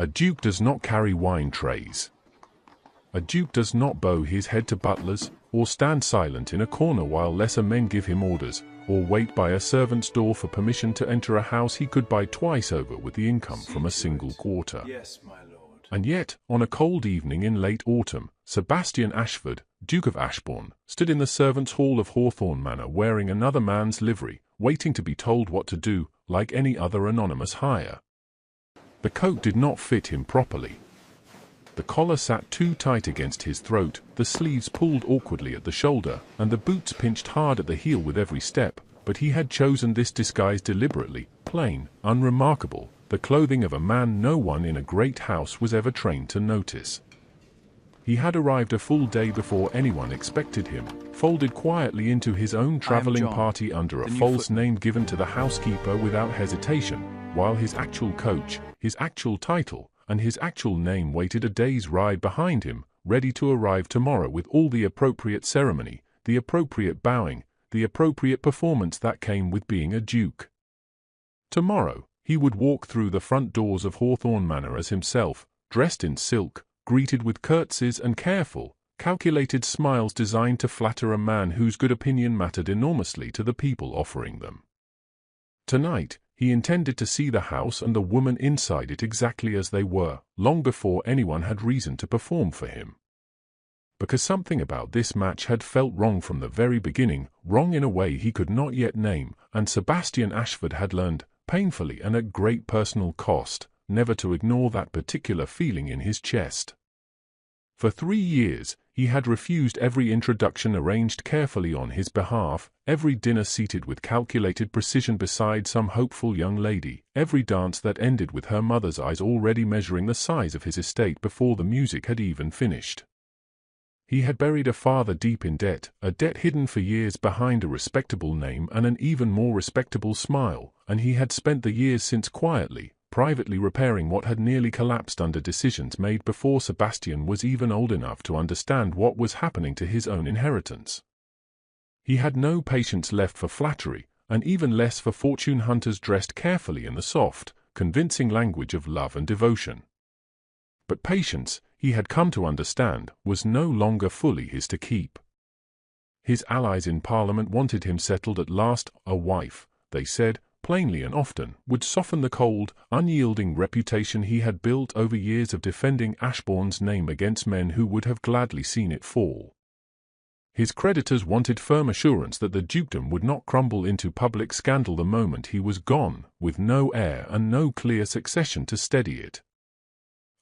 A duke does not carry wine trays. A duke does not bow his head to butlers, or stand silent in a corner while lesser men give him orders, or wait by a servant's door for permission to enter a house he could buy twice over with the income from a single quarter. Yes, my lord. And yet, on a cold evening in late autumn, Sebastian Ashford, Duke of Ashbourne, stood in the servants' hall of Hawthorne Manor wearing another man's livery, waiting to be told what to do, like any other anonymous hire. The coat did not fit him properly. The collar sat too tight against his throat, the sleeves pulled awkwardly at the shoulder, and the boots pinched hard at the heel with every step, but he had chosen this disguise deliberately, plain, unremarkable, the clothing of a man no one in a great house was ever trained to notice. He had arrived a full day before anyone expected him, folded quietly into his own traveling party under a false name given to the housekeeper without hesitation, while his actual coach, his actual title, and his actual name waited a day's ride behind him, ready to arrive tomorrow with all the appropriate ceremony, the appropriate bowing, the appropriate performance that came with being a duke. Tomorrow, he would walk through the front doors of Hawthorne Manor as himself, dressed in silk, greeted with curtsies and careful, calculated smiles designed to flatter a man whose good opinion mattered enormously to the people offering them. Tonight, he intended to see the house and the woman inside it exactly as they were, long before anyone had reason to perform for him. Because something about this match had felt wrong from the very beginning, wrong in a way he could not yet name, and Sebastian Ashford had learned, painfully and at great personal cost, never to ignore that particular feeling in his chest. For 3 years, he had refused every introduction arranged carefully on his behalf, every dinner seated with calculated precision beside some hopeful young lady, every dance that ended with her mother's eyes already measuring the size of his estate before the music had even finished. He had buried a father deep in debt, a debt hidden for years behind a respectable name and an even more respectable smile, and he had spent the years since quietly, privately repairing what had nearly collapsed under decisions made before Sebastian was even old enough to understand what was happening to his own inheritance. He had no patience left for flattery, and even less for fortune hunters dressed carefully in the soft, convincing language of love and devotion. But patience, he had come to understand, was no longer fully his to keep. His allies in Parliament wanted him settled at last. A wife, they said, plainly and often, would soften the cold, unyielding reputation he had built over years of defending Ashbourne's name against men who would have gladly seen it fall. His creditors wanted firm assurance that the dukedom would not crumble into public scandal the moment he was gone, with no heir and no clear succession to steady it.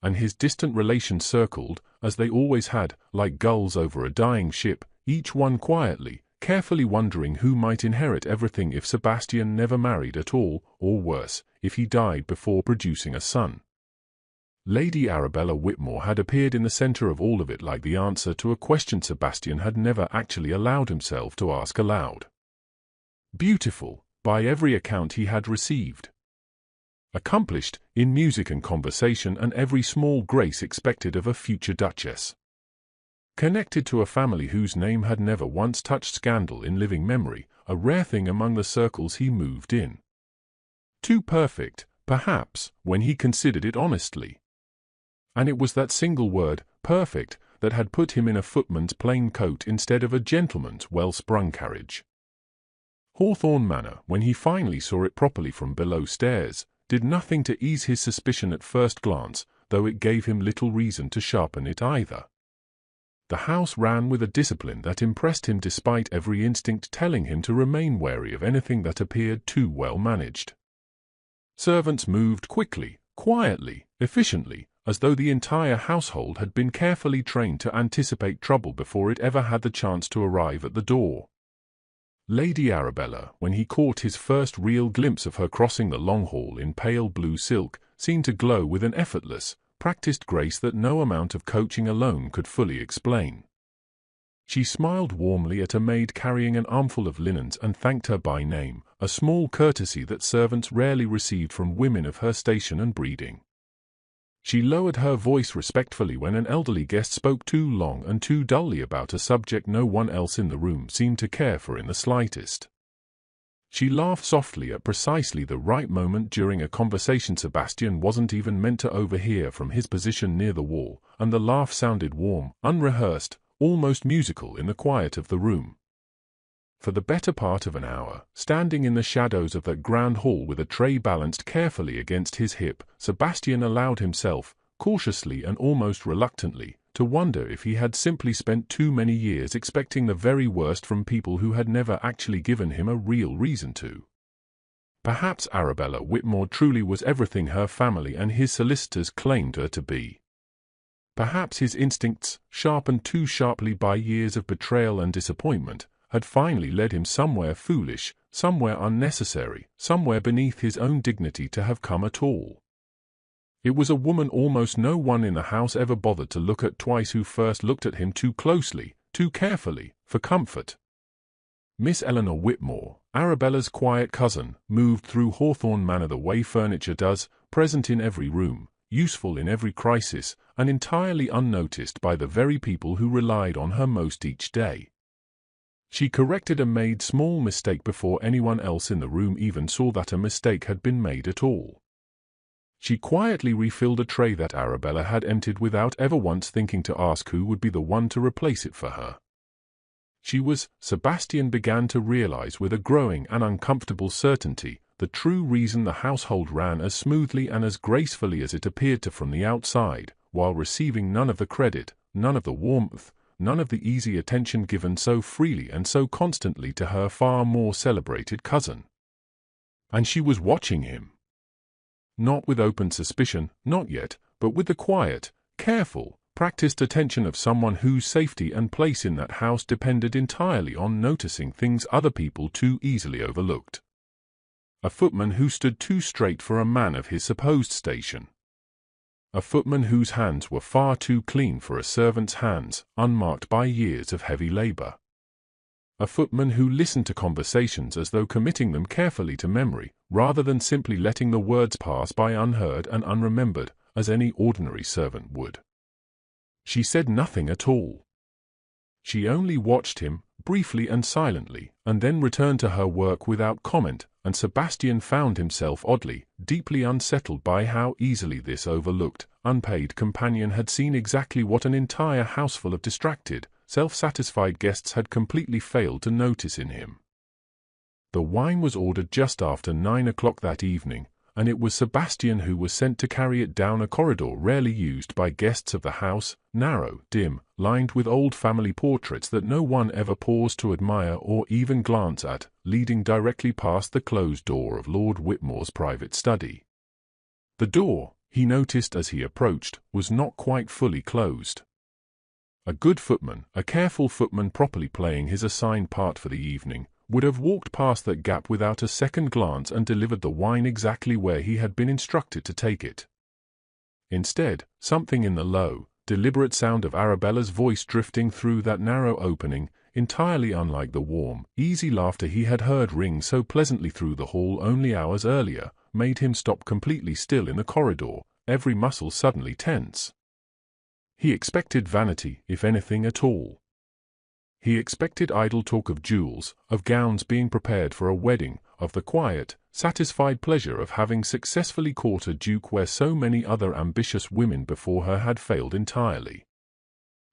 And his distant relations circled, as they always had, like gulls over a dying ship, each one quietly, carefully wondering who might inherit everything if Sebastian never married at all, or worse, if he died before producing a son. Lady Arabella Whitmore had appeared in the centre of all of it like the answer to a question Sebastian had never actually allowed himself to ask aloud. Beautiful, by every account he had received. Accomplished, in music and conversation and every small grace expected of a future duchess. Connected to a family whose name had never once touched scandal in living memory, a rare thing among the circles he moved in. Too perfect, perhaps, when he considered it honestly. And it was that single word, perfect, that had put him in a footman's plain coat instead of a gentleman's well-sprung carriage. Hawthorne Manor, when he finally saw it properly from below stairs, did nothing to ease his suspicion at first glance, though it gave him little reason to sharpen it either. The house ran with a discipline that impressed him despite every instinct telling him to remain wary of anything that appeared too well managed. Servants moved quickly, quietly, efficiently, as though the entire household had been carefully trained to anticipate trouble before it ever had the chance to arrive at the door. Lady Arabella, when he caught his first real glimpse of her crossing the long hall in pale blue silk, seemed to glow with an effortless, practiced grace that no amount of coaching alone could fully explain. She smiled warmly at a maid carrying an armful of linens and thanked her by name, a small courtesy that servants rarely received from women of her station and breeding. She lowered her voice respectfully when an elderly guest spoke too long and too dully about a subject no one else in the room seemed to care for in the slightest. She laughed softly at precisely the right moment during a conversation Sebastian wasn't even meant to overhear from his position near the wall, and the laugh sounded warm, unrehearsed, almost musical in the quiet of the room. For the better part of an hour, standing in the shadows of that grand hall with a tray balanced carefully against his hip, Sebastian allowed himself, cautiously and almost reluctantly, to wonder if he had simply spent too many years expecting the very worst from people who had never actually given him a real reason to. Perhaps Arabella Whitmore truly was everything her family and his solicitors claimed her to be. Perhaps his instincts, sharpened too sharply by years of betrayal and disappointment, had finally led him somewhere foolish, somewhere unnecessary, somewhere beneath his own dignity to have come at all. It was a woman almost no one in the house ever bothered to look at twice who first looked at him too closely, too carefully, for comfort. Miss Eleanor Whitmore, Arabella's quiet cousin, moved through Hawthorne Manor the way furniture does, present in every room, useful in every crisis, and entirely unnoticed by the very people who relied on her most each day. She corrected a made small mistake before anyone else in the room even saw that a mistake had been made at all. She quietly refilled a tray that Arabella had emptied without ever once thinking to ask who would be the one to replace it for her. Sebastian began to realize with a growing and uncomfortable certainty, the true reason the household ran as smoothly and as gracefully as it appeared to from the outside, while receiving none of the credit, none of the warmth, none of the easy attention given so freely and so constantly to her far more celebrated cousin. And she was watching him. Not with open suspicion, not yet, but with the quiet, careful, practiced attention of someone whose safety and place in that house depended entirely on noticing things other people too easily overlooked. A footman who stood too straight for a man of his supposed station. A footman whose hands were far too clean for a servant's hands, unmarked by years of heavy labor. A footman who listened to conversations as though committing them carefully to memory, rather than simply letting the words pass by unheard and unremembered, as any ordinary servant would. She said nothing at all. She only watched him, briefly and silently, and then returned to her work without comment, and Sebastian found himself oddly, deeply unsettled by how easily this overlooked, unpaid companion had seen exactly what an entire houseful of distracted, self-satisfied guests had completely failed to notice in him. The wine was ordered just after 9 o'clock that evening, and it was Sebastian who was sent to carry it down a corridor rarely used by guests of the house, narrow, dim, lined with old family portraits that no one ever paused to admire or even glance at, leading directly past the closed door of Lord Whitmore's private study. The door, he noticed as he approached, was not quite fully closed. A good footman, a careful footman properly playing his assigned part for the evening, would have walked past that gap without a second glance and delivered the wine exactly where he had been instructed to take it. Instead, something in the low, deliberate sound of Arabella's voice drifting through that narrow opening, entirely unlike the warm, easy laughter he had heard ring so pleasantly through the hall only hours earlier, made him stop completely still in the corridor, every muscle suddenly tense. He expected vanity, if anything at all. He expected idle talk of jewels, of gowns being prepared for a wedding, of the quiet, satisfied pleasure of having successfully caught a duke where so many other ambitious women before her had failed entirely.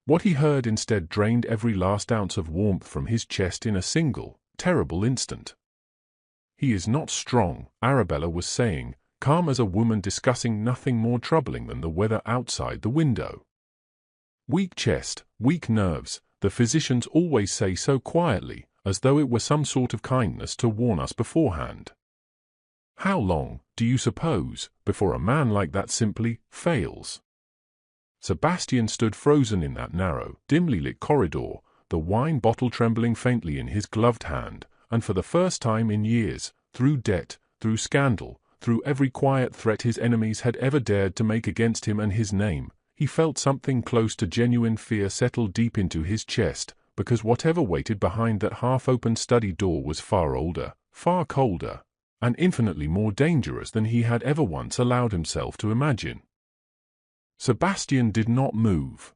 What he heard instead drained every last ounce of warmth from his chest in a single, terrible instant. "He is not strong," Arabella was saying, calm as a woman discussing nothing more troubling than the weather outside the window. "Weak chest, weak nerves, the physicians always say so quietly, as though it were some sort of kindness to warn us beforehand. How long, do you suppose, before a man like that simply fails?" Sebastian stood frozen in that narrow, dimly lit corridor, the wine bottle trembling faintly in his gloved hand, and for the first time in years, through debt, through scandal, through every quiet threat his enemies had ever dared to make against him and his name, he felt something close to genuine fear settle deep into his chest, because whatever waited behind that half-open study door was far older, far colder, and infinitely more dangerous than he had ever once allowed himself to imagine. Sebastian did not move.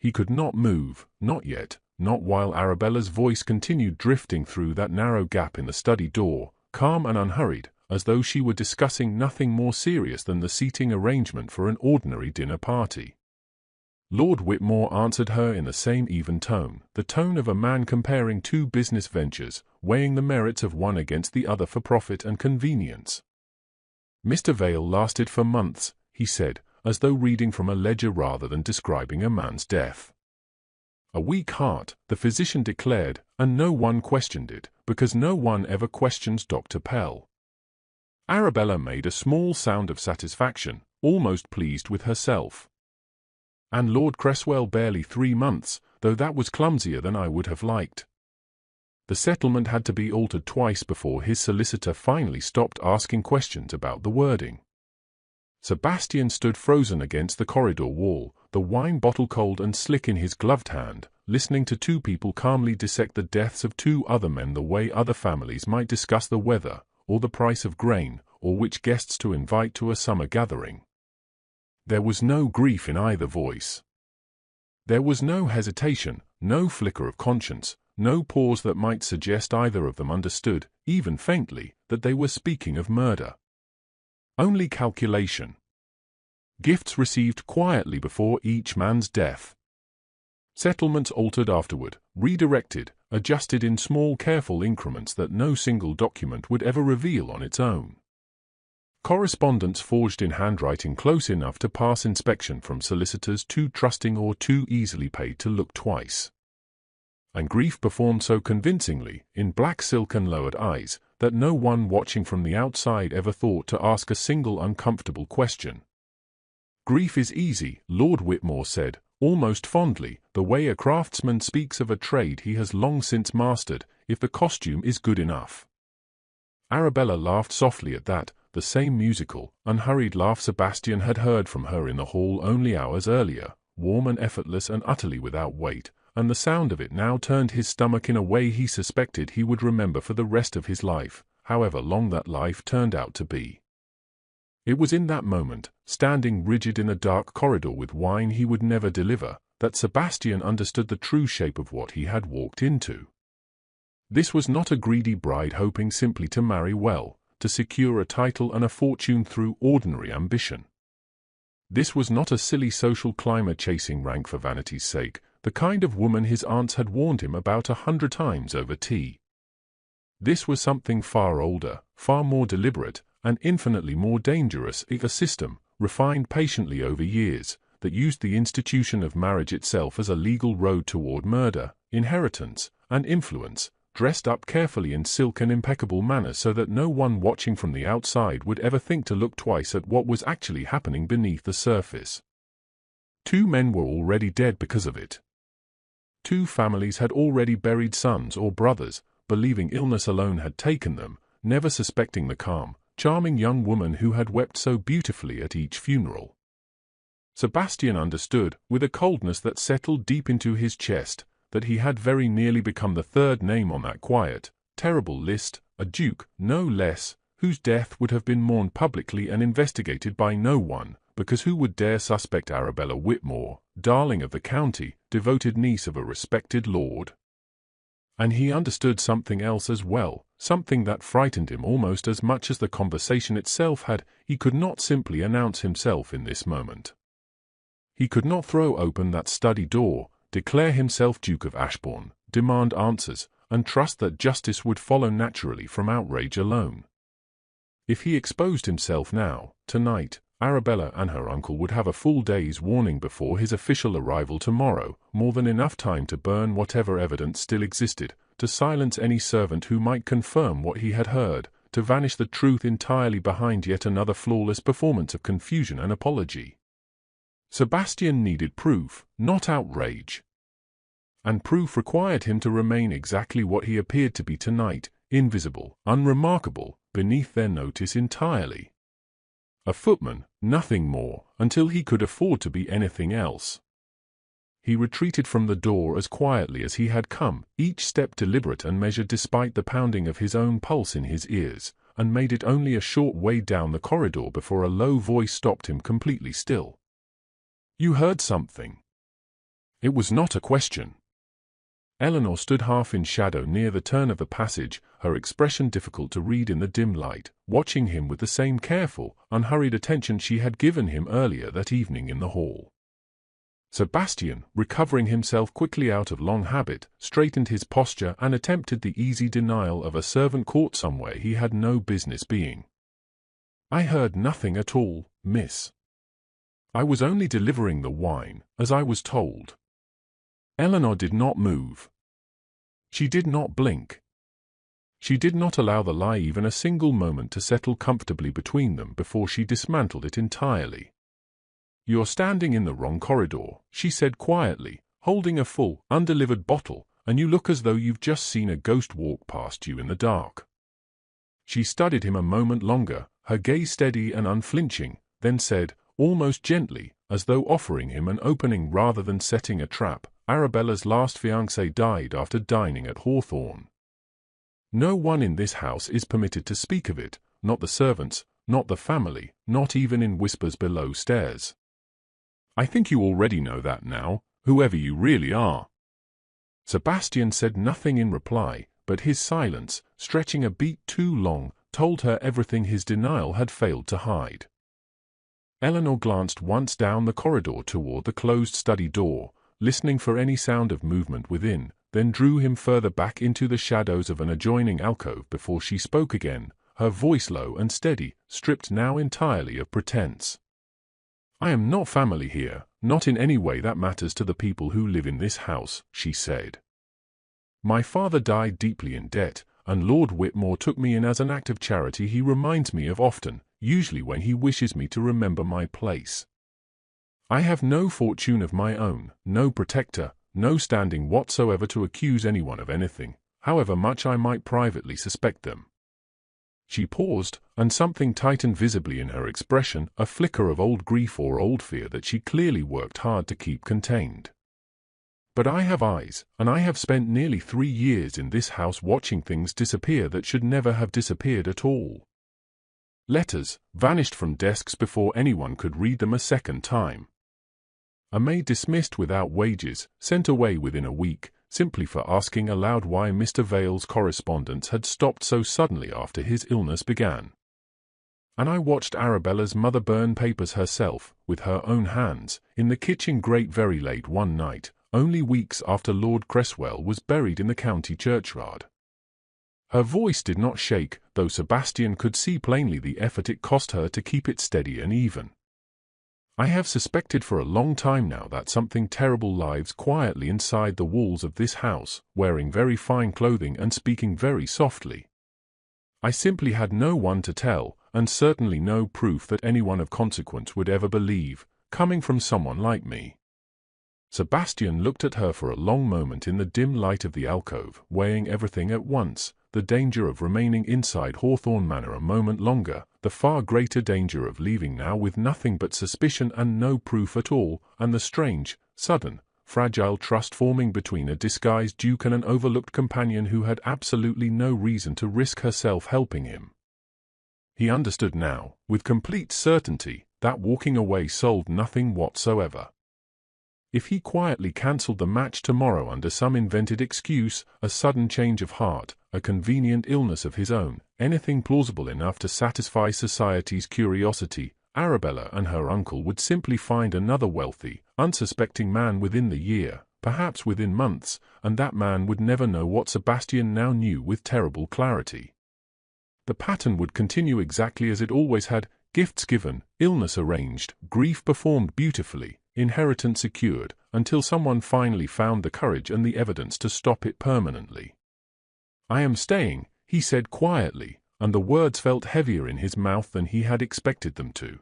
He could not move, not yet, not while Arabella's voice continued drifting through that narrow gap in the study door, calm and unhurried, as though she were discussing nothing more serious than the seating arrangement for an ordinary dinner party. Lord Whitmore answered her in the same even tone, the tone of a man comparing two business ventures, weighing the merits of one against the other for profit and convenience. Mr. Vale lasted for months, he said, as though reading from a ledger rather than describing a man's death. A weak heart, the physician declared, and no one questioned it, because no one ever questions Dr. Pell. Arabella made a small sound of satisfaction, almost pleased with herself. And Lord Cresswell barely 3 months, though that was clumsier than I would have liked. The settlement had to be altered twice before his solicitor finally stopped asking questions about the wording. Sebastian stood frozen against the corridor wall, the wine bottle cold and slick in his gloved hand, listening to two people calmly dissect the deaths of two other men the way other families might discuss the weather, or the price of grain, or which guests to invite to a summer gathering. There was no grief in either voice. There was no hesitation, no flicker of conscience, no pause that might suggest either of them understood, even faintly, that they were speaking of murder. Only calculation. Gifts received quietly before each man's death. Settlements altered afterward, redirected, adjusted in small careful increments that no single document would ever reveal on its own. Correspondence forged in handwriting close enough to pass inspection from solicitors too trusting or too easily paid to look twice. And grief performed so convincingly, in black silk and lowered eyes, that no one watching from the outside ever thought to ask a single uncomfortable question. Grief is easy, Lord Whitmore said, almost fondly, the way a craftsman speaks of a trade he has long since mastered, if the costume is good enough. Arabella laughed softly at that, the same musical, unhurried laugh Sebastian had heard from her in the hall only hours earlier, warm and effortless and utterly without weight, and the sound of it now turned his stomach in a way he suspected he would remember for the rest of his life, however long that life turned out to be. It was in that moment, standing rigid in a dark corridor with wine he would never deliver, that Sebastian understood the true shape of what he had walked into. This was not a greedy bride hoping simply to marry well, to secure a title and a fortune through ordinary ambition. This was not a silly social climber chasing rank for vanity's sake, the kind of woman his aunts had warned him about 100 times over tea. This was something far older, far more deliberate, and infinitely more dangerous, a system, refined patiently over years, that used the institution of marriage itself as a legal road toward murder, inheritance, and influence, dressed up carefully in silk and impeccable manner so that no one watching from the outside would ever think to look twice at what was actually happening beneath the surface. 2 men were already dead because of it. 2 families had already buried sons or brothers, believing illness alone had taken them, never suspecting the calm, charming young woman who had wept so beautifully at each funeral. Sebastian understood, with a coldness that settled deep into his chest, that he had very nearly become the 3rd name on that quiet, terrible list, a duke, no less, whose death would have been mourned publicly and investigated by no one, because who would dare suspect Arabella Whitmore, darling of the county, devoted niece of a respected lord? And he understood something else as well, something that frightened him almost as much as the conversation itself had. He could not simply announce himself in this moment. He could not throw open that study door, declare himself Duke of Ashbourne, demand answers, and trust that justice would follow naturally from outrage alone. If he exposed himself now, tonight, Arabella and her uncle would have a full day's warning before his official arrival tomorrow, more than enough time to burn whatever evidence still existed, to silence any servant who might confirm what he had heard, to vanish the truth entirely behind yet another flawless performance of confusion and apology. Sebastian needed proof, not outrage. And proof required him to remain exactly what he appeared to be tonight, invisible, unremarkable, beneath their notice entirely. A footman, nothing more, until he could afford to be anything else. He retreated from the door as quietly as he had come, each step deliberate and measured despite the pounding of his own pulse in his ears, and made it only a short way down the corridor before a low voice stopped him completely still. "You heard something." It was not a question. Eleanor stood half in shadow near the turn of the passage, her expression difficult to read in the dim light, watching him with the same careful, unhurried attention she had given him earlier that evening in the hall. Sebastian, recovering himself quickly out of long habit, straightened his posture and attempted the easy denial of a servant caught somewhere he had no business being. "I heard nothing at all, miss. I was only delivering the wine, as I was told." Eleanor did not move. She did not blink. She did not allow the lie even a single moment to settle comfortably between them before she dismantled it entirely. "You're standing in the wrong corridor," she said quietly, holding a full, undelivered bottle, "and you look as though you've just seen a ghost walk past you in the dark." She studied him a moment longer, her gaze steady and unflinching, then said, almost gently, as though offering him an opening rather than setting a trap, "Arabella's last fiancé died after dining at Hawthorne. No one in this house is permitted to speak of it, not the servants, not the family, not even in whispers below stairs. I think you already know that now, whoever you really are." Sebastian said nothing in reply, but his silence, stretching a beat too long, told her everything his denial had failed to hide. Eleanor glanced once down the corridor toward the closed study door, listening for any sound of movement within, then drew him further back into the shadows of an adjoining alcove before she spoke again, her voice low and steady, stripped now entirely of pretense. "I am not family here, not in any way that matters to the people who live in this house," she said. "My father died deeply in debt, and Lord Whitmore took me in as an act of charity he reminds me of often, usually when he wishes me to remember my place. I have no fortune of my own, no protector, no standing whatsoever to accuse anyone of anything, however much I might privately suspect them." She paused, and something tightened visibly in her expression, a flicker of old grief or old fear that she clearly worked hard to keep contained. "But I have eyes, and I have spent nearly 3 years in this house watching things disappear that should never have disappeared at all. Letters vanished from desks before anyone could read them a second time. A maid dismissed without wages, sent away within a week, simply for asking aloud why Mr. Vale's correspondence had stopped so suddenly after his illness began. And I watched Arabella's mother burn papers herself, with her own hands, in the kitchen grate very late one night, only weeks after Lord Cresswell was buried in the county churchyard." Her voice did not shake, though Sebastian could see plainly the effort it cost her to keep it steady and even. "I have suspected for a long time now that something terrible lives quietly inside the walls of this house, wearing very fine clothing and speaking very softly. I simply had no one to tell, and certainly no proof that anyone of consequence would ever believe, coming from someone like me." Sebastian looked at her for a long moment in the dim light of the alcove, weighing everything at once, the danger of remaining inside Hawthorne Manor a moment longer, the far greater danger of leaving now with nothing but suspicion and no proof at all, and the strange, sudden, fragile trust forming between a disguised duke and an overlooked companion who had absolutely no reason to risk herself helping him. He understood now, with complete certainty, that walking away solved nothing whatsoever. If he quietly cancelled the match tomorrow under some invented excuse, a sudden change of heart, a convenient illness of his own, anything plausible enough to satisfy society's curiosity, Arabella and her uncle would simply find another wealthy, unsuspecting man within the year, perhaps within months, and that man would never know what Sebastian now knew with terrible clarity. The pattern would continue exactly as it always had: gifts given, illness arranged, grief performed beautifully, inheritance secured, until someone finally found the courage and the evidence to stop it permanently. "I am staying," he said quietly, and the words felt heavier in his mouth than he had expected them to.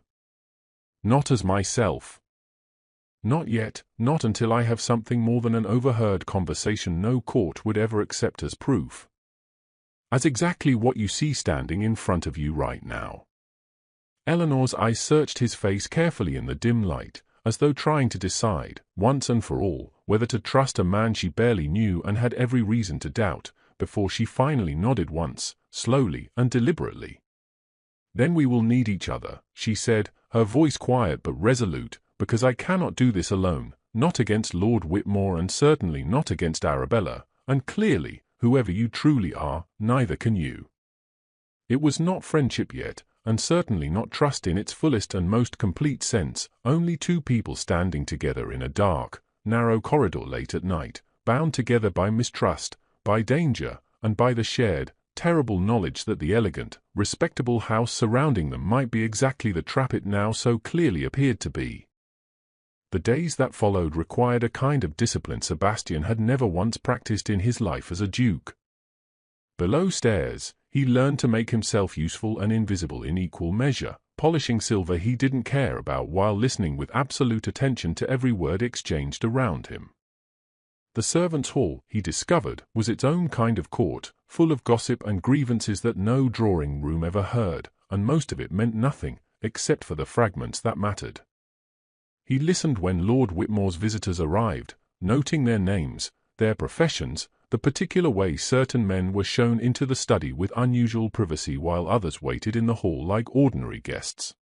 "Not as myself. Not yet, not until I have something more than an overheard conversation no court would ever accept as proof. As exactly what you see standing in front of you right now." Eleanor's eyes searched his face carefully in the dim light, as though trying to decide, once and for all, whether to trust a man she barely knew and had every reason to doubt, before she finally nodded once, slowly and deliberately. "Then we will need each other," she said, her voice quiet but resolute, "because I cannot do this alone, not against Lord Whitmore and certainly not against Arabella, and clearly, whoever you truly are, neither can you. It was not friendship yet, and certainly not trust in its fullest and most complete sense, only two people standing together in a dark, narrow corridor late at night, bound together by mistrust, by danger, and by the shared, terrible knowledge that the elegant, respectable house surrounding them might be exactly the trap it now so clearly appeared to be. The days that followed required a kind of discipline Sebastian had never once practiced in his life as a duke. Below stairs, he learned to make himself useful and invisible in equal measure, polishing silver he didn't care about while listening with absolute attention to every word exchanged around him. The servants' hall, he discovered, was its own kind of court, full of gossip and grievances that no drawing-room ever heard, and most of it meant nothing, except for the fragments that mattered. He listened when Lord Whitmore's visitors arrived, noting their names, their professions, the particular way certain men were shown into the study with unusual privacy while others waited in the hall like ordinary guests.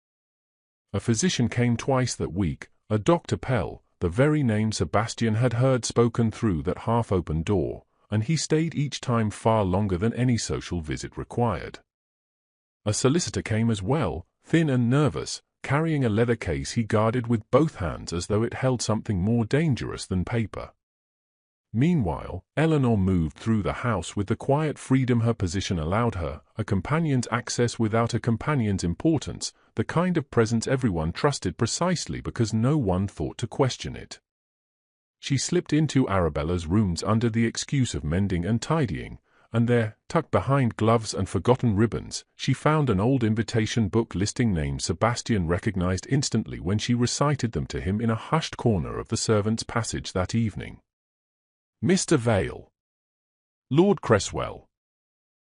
A physician came twice that week, a Dr. Pell, the very name Sebastian had heard spoken through that half-open door, and he stayed each time far longer than any social visit required. A solicitor came as well, thin and nervous, carrying a leather case he guarded with both hands as though it held something more dangerous than paper. Meanwhile, Eleanor moved through the house with the quiet freedom her position allowed her, a companion's access without a companion's importance, the kind of presence everyone trusted precisely because no one thought to question it. She slipped into Arabella's rooms under the excuse of mending and tidying, and there, tucked behind gloves and forgotten ribbons, she found an old invitation book listing names Sebastian recognized instantly when she recited them to him in a hushed corner of the servants' passage that evening. Mr. Vale, Lord Cresswell,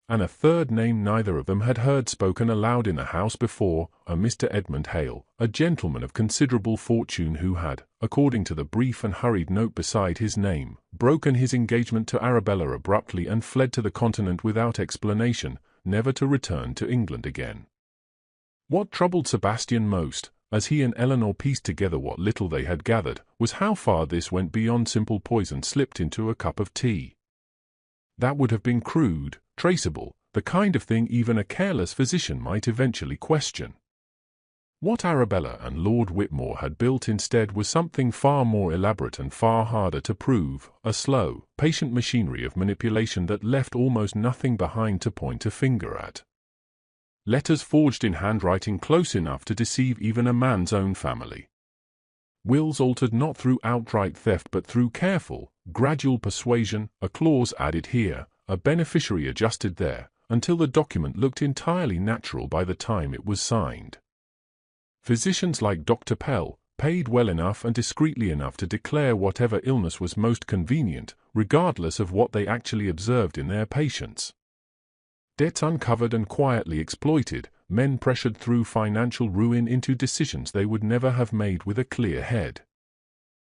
and a third name neither of them had heard spoken aloud in the house before, a Mr. Edmund Hale, a gentleman of considerable fortune who had, according to the brief and hurried note beside his name, broken his engagement to Arabella abruptly and fled to the continent without explanation, never to return to England again. What troubled Sebastian most, as he and Eleanor pieced together what little they had gathered, was how far this went beyond simple poison slipped into a cup of tea. That would have been crude, traceable, the kind of thing even a careless physician might eventually question. What Arabella and Lord Whitmore had built instead was something far more elaborate and far harder to prove, a slow, patient machinery of manipulation that left almost nothing behind to point a finger at. Letters forged in handwriting close enough to deceive even a man's own family. Wills altered not through outright theft but through careful, gradual persuasion, a clause added here, a beneficiary adjusted there, until the document looked entirely natural by the time it was signed. Physicians like Dr. Pell, paid well enough and discreetly enough to declare whatever illness was most convenient, regardless of what they actually observed in their patients. Debts uncovered and quietly exploited, men pressured through financial ruin into decisions they would never have made with a clear head.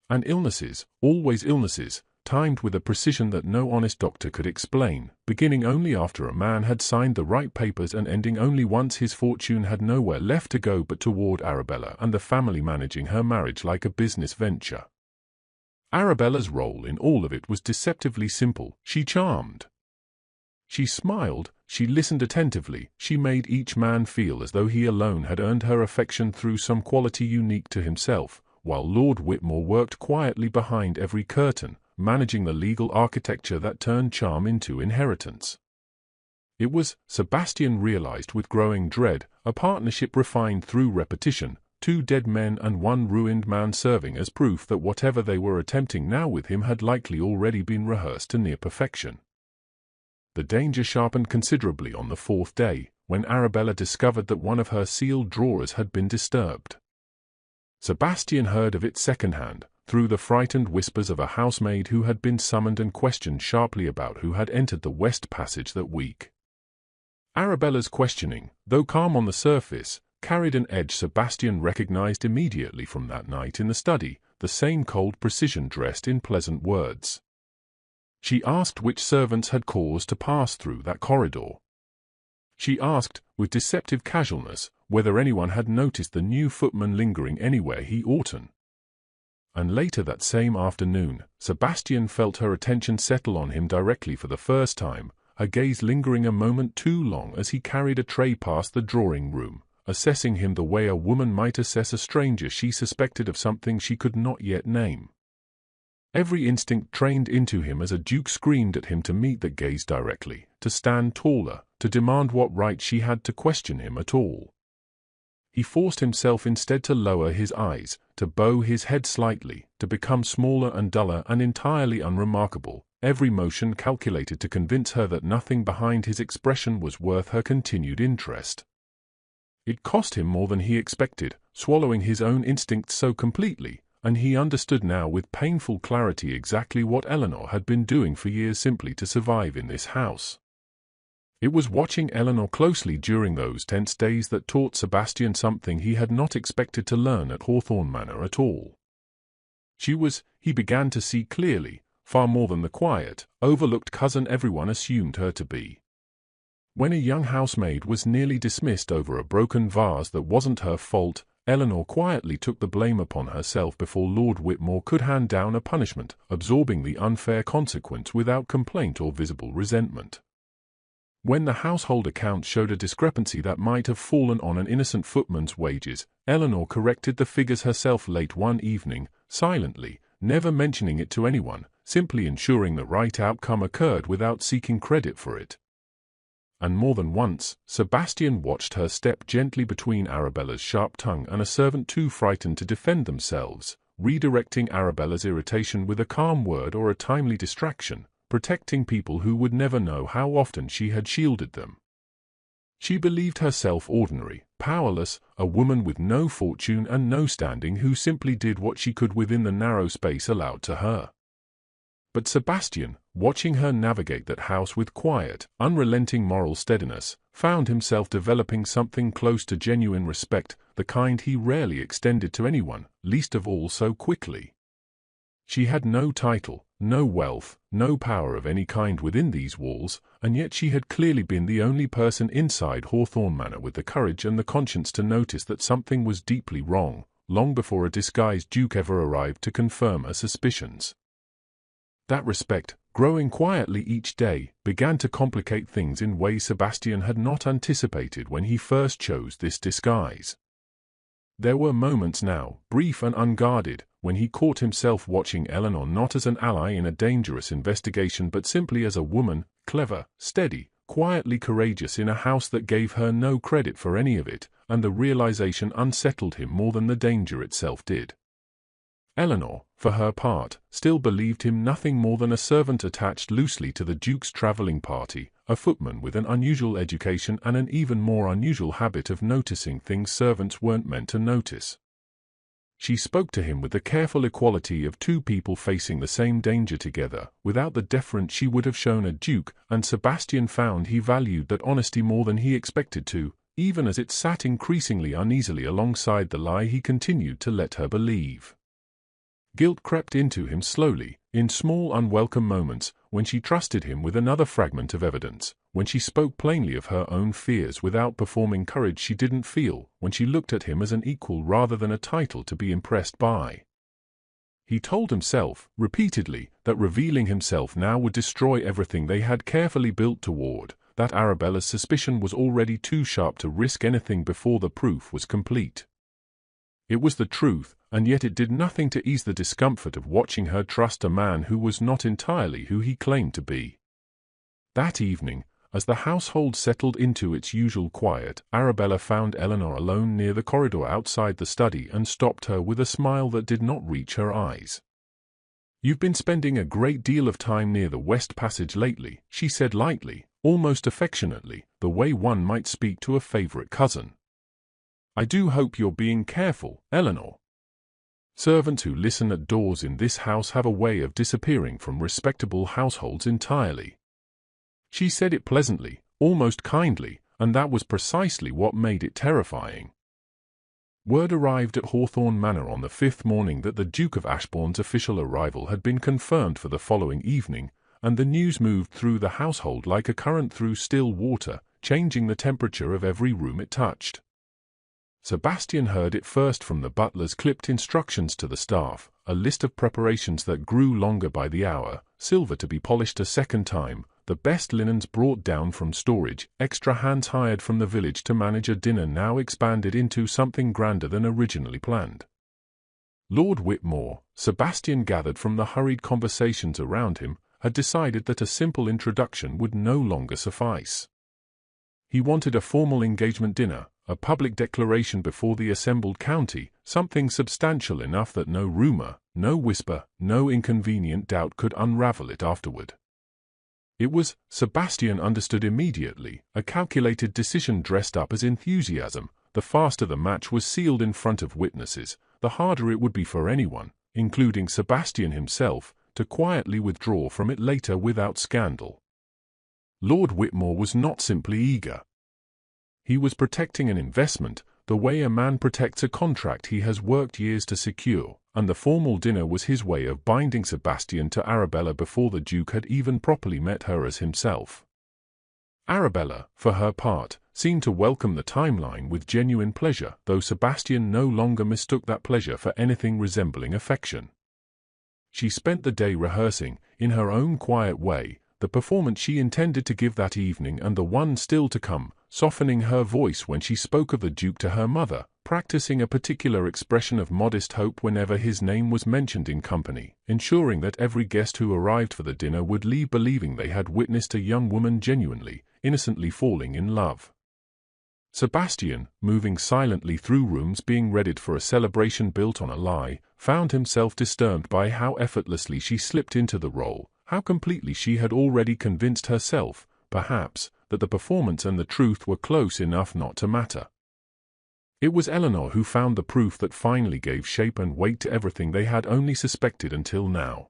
And illnesses, always illnesses, timed with a precision that no honest doctor could explain, beginning only after a man had signed the right papers and ending only once his fortune had nowhere left to go but toward Arabella and the family managing her marriage like a business venture. Arabella's role in all of it was deceptively simple. She charmed. She smiled, she listened attentively, she made each man feel as though he alone had earned her affection through some quality unique to himself, while Lord Whitmore worked quietly behind every curtain, managing the legal architecture that turned charm into inheritance. It was, Sebastian realized with growing dread, a partnership refined through repetition, two dead men and one ruined man serving as proof that whatever they were attempting now with him had likely already been rehearsed to near perfection. The danger sharpened considerably on the fourth day, when Arabella discovered that one of her sealed drawers had been disturbed. Sebastian heard of it secondhand, through the frightened whispers of a housemaid who had been summoned and questioned sharply about who had entered the west passage that week. Arabella's questioning, though calm on the surface, carried an edge Sebastian recognized immediately from that night in the study, the same cold precision dressed in pleasant words. She asked which servants had cause to pass through that corridor. She asked, with deceptive casualness, whether anyone had noticed the new footman lingering anywhere he oughtn't. And later that same afternoon, Sebastian felt her attention settle on him directly for the first time, her gaze lingering a moment too long as he carried a tray past the drawing room, assessing him the way a woman might assess a stranger she suspected of something she could not yet name. Every instinct trained into him as a duke screamed at him to meet that gaze directly, to stand taller, to demand what right she had to question him at all. He forced himself instead to lower his eyes, to bow his head slightly, to become smaller and duller and entirely unremarkable, every motion calculated to convince her that nothing behind his expression was worth her continued interest. It cost him more than he expected, swallowing his own instincts so completely, and he understood now with painful clarity exactly what Eleanor had been doing for years simply to survive in this house. It was watching Eleanor closely during those tense days that taught Sebastian something he had not expected to learn at Hawthorne Manor at all. She was, he began to see clearly, far more than the quiet, overlooked cousin everyone assumed her to be. When a young housemaid was nearly dismissed over a broken vase that wasn't her fault, Eleanor quietly took the blame upon herself before Lord Whitmore could hand down a punishment, absorbing the unfair consequence without complaint or visible resentment. When the household accounts showed a discrepancy that might have fallen on an innocent footman's wages, Eleanor corrected the figures herself late one evening, silently, never mentioning it to anyone, simply ensuring the right outcome occurred without seeking credit for it. And more than once, Sebastian watched her step gently between Arabella's sharp tongue and a servant too frightened to defend themselves, redirecting Arabella's irritation with a calm word or a timely distraction, protecting people who would never know how often she had shielded them. She believed herself ordinary, powerless, a woman with no fortune and no standing who simply did what she could within the narrow space allowed to her. But Sebastian, watching her navigate that house with quiet, unrelenting moral steadiness, found himself developing something close to genuine respect, the kind he rarely extended to anyone, least of all so quickly. She had no title, no wealth, no power of any kind within these walls, and yet she had clearly been the only person inside Hawthorne Manor with the courage and the conscience to notice that something was deeply wrong, long before a disguised duke ever arrived to confirm her suspicions. That respect, growing quietly each day, began to complicate things in ways Sebastian had not anticipated when he first chose this disguise. There were moments now, brief and unguarded, when he caught himself watching Eleanor not as an ally in a dangerous investigation but simply as a woman, clever, steady, quietly courageous in a house that gave her no credit for any of it, and the realization unsettled him more than the danger itself did. Eleanor, for her part, still believed him nothing more than a servant attached loosely to the Duke's travelling party, a footman with an unusual education and an even more unusual habit of noticing things servants weren't meant to notice. She spoke to him with the careful equality of two people facing the same danger together, without the deference she would have shown a duke, and Sebastian found he valued that honesty more than he expected to, even as it sat increasingly uneasily alongside the lie he continued to let her believe. Guilt crept into him slowly, in small unwelcome moments, when she trusted him with another fragment of evidence, when she spoke plainly of her own fears without performing courage she didn't feel, when she looked at him as an equal rather than a title to be impressed by. He told himself, repeatedly, that revealing himself now would destroy everything they had carefully built toward, that Arabella's suspicion was already too sharp to risk anything before the proof was complete. It was the truth, and yet it did nothing to ease the discomfort of watching her trust a man who was not entirely who he claimed to be. That evening, as the household settled into its usual quiet, Arabella found Eleanor alone near the corridor outside the study and stopped her with a smile that did not reach her eyes. "You've been spending a great deal of time near the West Passage lately," she said lightly, almost affectionately, the way one might speak to a favorite cousin. "I do hope you're being careful, Eleanor. Servants who listen at doors in this house have a way of disappearing from respectable households entirely." She said it pleasantly, almost kindly, and that was precisely what made it terrifying. Word arrived at Hawthorne Manor on the 5th morning that the Duke of Ashbourne's official arrival had been confirmed for the following evening, and the news moved through the household like a current through still water, changing the temperature of every room it touched. Sebastian heard it first from the butler's clipped instructions to the staff, a list of preparations that grew longer by the hour, silver to be polished a second time, the best linens brought down from storage, extra hands hired from the village to manage a dinner now expanded into something grander than originally planned. Lord Whitmore, Sebastian gathered from the hurried conversations around him, had decided that a simple introduction would no longer suffice. He wanted a formal engagement dinner, a public declaration before the assembled county, something substantial enough that no rumor, no whisper, no inconvenient doubt could unravel it afterward. It was, Sebastian understood immediately, a calculated decision dressed up as enthusiasm. The faster the match was sealed in front of witnesses, the harder it would be for anyone, including Sebastian himself, to quietly withdraw from it later without scandal. Lord Whitmore was not simply eager. He was protecting an investment, the way a man protects a contract he has worked years to secure, and the formal dinner was his way of binding Sebastian to Arabella before the Duke had even properly met her as himself. Arabella, for her part, seemed to welcome the timeline with genuine pleasure, though Sebastian no longer mistook that pleasure for anything resembling affection. She spent the day rehearsing, in her own quiet way, the performance she intended to give that evening and the one still to come, softening her voice when she spoke of the Duke to her mother, practicing a particular expression of modest hope whenever his name was mentioned in company, ensuring that every guest who arrived for the dinner would leave believing they had witnessed a young woman genuinely, innocently falling in love. Sebastian, moving silently through rooms being readied for a celebration built on a lie, found himself disturbed by how effortlessly she slipped into the role, how completely she had already convinced herself, perhaps, that the performance and the truth were close enough not to matter. It was Eleanor who found the proof that finally gave shape and weight to everything they had only suspected until now.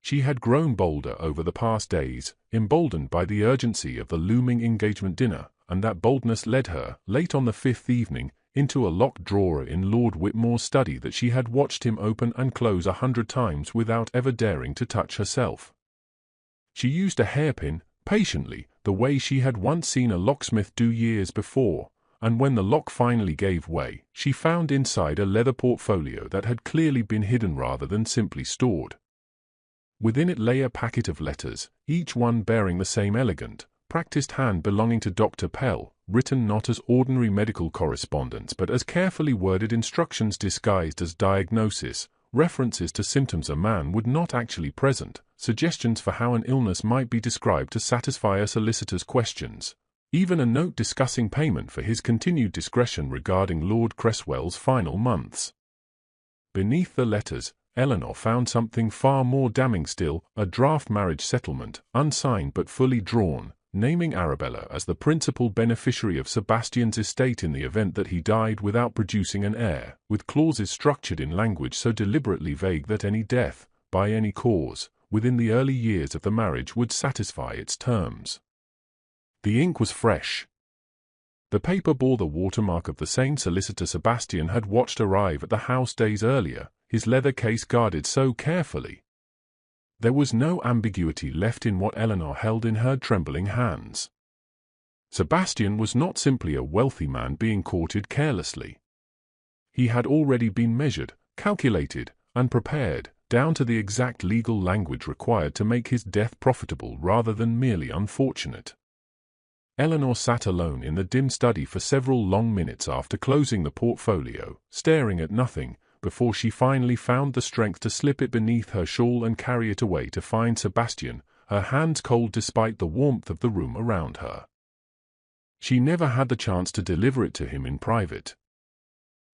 She had grown bolder over the past days, emboldened by the urgency of the looming engagement dinner, and that boldness led her, late on the fifth evening, into a locked drawer in Lord Whitmore's study that she had watched him open and close 100 times without ever daring to touch herself. She used a hairpin, patiently, the way she had once seen a locksmith do years before, and when the lock finally gave way, she found inside a leather portfolio that had clearly been hidden rather than simply stored. Within it lay a packet of letters, each one bearing the same elegant, practiced hand belonging to Dr. Pell, written not as ordinary medical correspondence but as carefully worded instructions disguised as diagnosis, references to symptoms a man would not actually present, suggestions for how an illness might be described to satisfy a solicitor's questions, even a note discussing payment for his continued discretion regarding Lord Cresswell's final months. Beneath the letters, Eleanor found something far more damning still, a draft marriage settlement, unsigned but fully drawn, naming Arabella as the principal beneficiary of Sebastian's estate in the event that he died without producing an heir, with clauses structured in language so deliberately vague that any death, by any cause, within the early years of the marriage would satisfy its terms. The ink was fresh. The paper bore the watermark of the same solicitor Sebastian had watched arrive at the house days earlier, his leather case guarded so carefully. There was no ambiguity left in what Eleanor held in her trembling hands. Sebastian was not simply a wealthy man being courted carelessly. He had already been measured, calculated, and prepared, down to the exact legal language required to make his death profitable rather than merely unfortunate. Eleanor sat alone in the dim study for several long minutes after closing the portfolio, staring at nothing, before she finally found the strength to slip it beneath her shawl and carry it away to find Sebastian, her hands cold despite the warmth of the room around her. She never had the chance to deliver it to him in private.